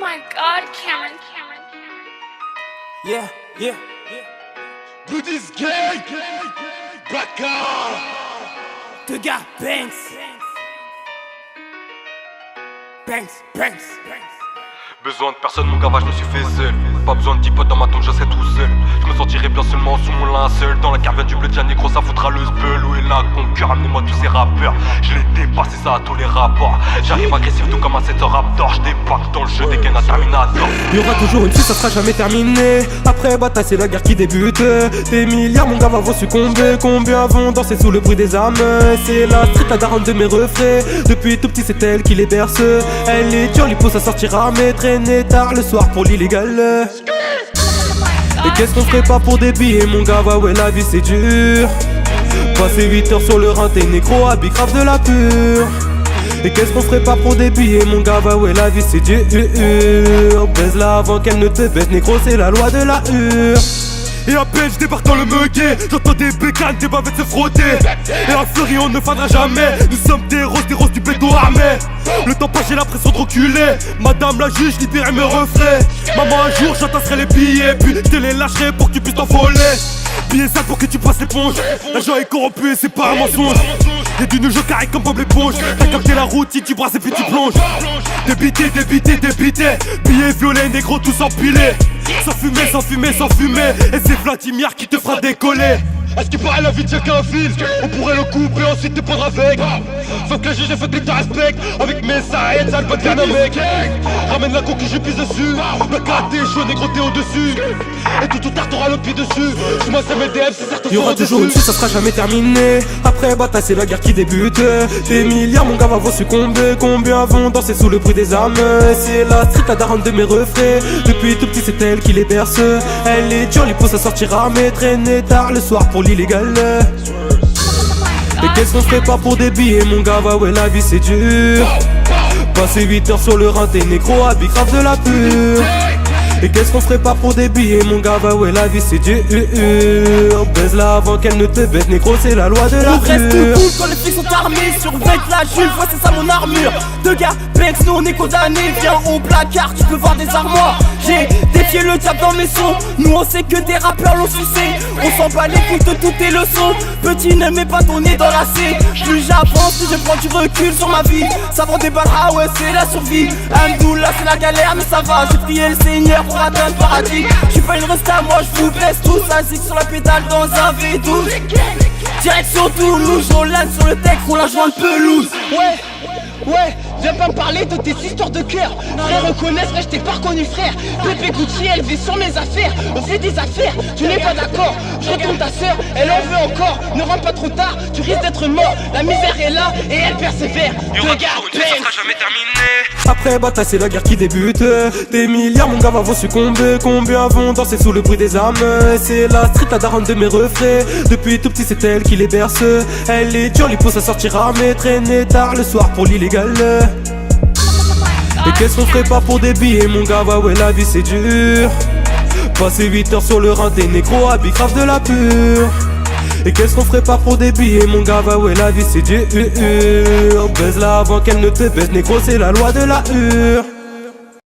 my God, Cameron. Yeah. Goodies gang, Baka. Deux gars, Banks. Besoin de personne, mon gavage, je me suis fait seul. Pas besoin de 10 potes dans ma tombe, je serai tout seul. Je me sentirai bien seulement sous mon linceul. Dans la caverne du bled, négro, ça foutra le sbeul. Où est la conquête, amenez-moi tous ces rappeurs. Je les dépasse et ça à tous les rapports. J'arrive agressif tout comme un 7 Raptor. Je débarque dans le jeu des gains à Terminator. Y'aura toujours une suite, ça sera jamais terminé. Après bataille, c'est la guerre qui débute. Des milliards, mon gars, vont succomber. Combien vont danser sous le bruit des armes? C'est la street, la daronne de mes refrains. Depuis tout petit, c'est elle qui les berce. Elle est dure, l'hypo, ça sortira, mais traîner tard le soir pour l'illégal. Et qu'est-ce qu'on ferait pas pour des billets, mon gars? Ouais, la vie c'est dur. Passer 8 heures sur le rein, t'es négro, habit grave de la pure. Et qu'est-ce qu'on ferait pas pour des billets, mon gars? Ouais, la vie c'est dur. Baise-la avant qu'elle ne te baise, négro, c'est la loi de la hure. Et à peine je débarque dans le muguet, j'entends des bécanes, des bavettes se frotter. Et à Fleury on ne faudra jamais. Nous sommes des roses du béton armé. Le temps passe, j'ai l'impression de reculer. Madame la juge, libérez mes refrains. Maman un jour j'entasserai les billets, puis je te les lâcherai pour que tu puisses t'envoler. Billets sales pour que tu passes l'éponge. L'argent est corrompu et c'est pas un mensonge. Y'a du nouveau carré comme Bob l'éponge. T'as capté la routine, tu brasses et puis tu plonges. Débité. Billets violets, négro, tous empilés. Sans fumée. Et c'est Vladimir qui te fera décoller. À ce qui paraît la vie tient qu'un fil. On pourrait le couper ensuite te prendre avec. Sauf que le juge faut que tu respectes. Avec mes saïds, ça le pas de un mec. Ramène la coquille, je pisse dessus. Le karaté chaud, négro, t'es au-dessus. Et tout ou tard t'auras le pied dessus. Je m'en sais mes DF, c'est certain. Y'aura toujours une suite, ça sera jamais terminé. Après bataille, c'est la guerre qui débute. Des milliards, mon gars, vont succomber. Combien vont danser sous le bruit des armes? C'est la street, la daronne de mes refrains. Depuis tout petit, c'est elle qui les berce. Elle est dure, l'hypo, ça sortira, mais traîner tard le soir pour l'illégal. Et qu'est-ce qu'on ferait pas pour des billets, mon gars? Ouais, la vie c'est dur. Passer 8 heures sur le rein, t'es négro, habit grave de la pure. Et qu'est-ce qu'on ferait pas pour des billets, mon gars? Ouais, la vie c'est dur. Baise-la avant qu'elle ne te baise, négro, c'est la loi de la On reste pure. cool quand les flics sont armés. Surveille la Jules, vois c'est ça mon armure. Deux gars, Banks, nous on est condamnés. Viens au placard, tu peux voir des armoires. J'ai défié le diable dans mes sons. Nous on sait que des rappeurs l'ont sucé. On s'en bat les couilles de toutes tes leçons. Petit ne mets pas ton nez dans la C. Plus j'avance, plus je prends du recul sur ma vie. Ça vend des balles, ah ouais c'est la survie. Hamdoullah c'est la galère mais ça va. J'ai prié le Seigneur pour atteindre le paradis. J'suis pas une resta, moi j'vous baisse tous. Assis sur la pédale dans un V12. Direction Toulouse, Jolan sur le texte, on la joint de pelouse. Ouais, viens pas me parler de tes histoires de cœur. Frère, reconnaisse, je t'ai pas reconnu, frère. Bébé Gucci élevé sur mes affaires. On fait des affaires, tu n'es pas d'accord. Je retourne ta soeur, elle en veut encore. Ne rentre pas trop tard, tu risques d'être mort. La misère est là et elle persévère. Y'aura toujours une suite, ça sera jamais terminé. Après bataille, c'est la guerre qui débute. Des milliards, mon gars, vont succomber. Combien vont danser sous le bruit des armes? C'est la street, la daronne de mes refrains. Depuis tout petit, c'est elle qui les berce. Elle est dure, l'hypo, ça sortira, mais traîner tard le soir pour l'illégal. Et qu'est-ce qu'on ferait pas pour des billets, mon gars? Ouais, la vie c'est dur. Passer 8 heures sur le rein, t'es négro, habit grave de la pure. Et qu'est-ce qu'on ferait pas pour des billets, mon gars? Ouais, la vie c'est dur. Baise-la avant qu'elle ne te baise, négro, c'est la loi de la hure.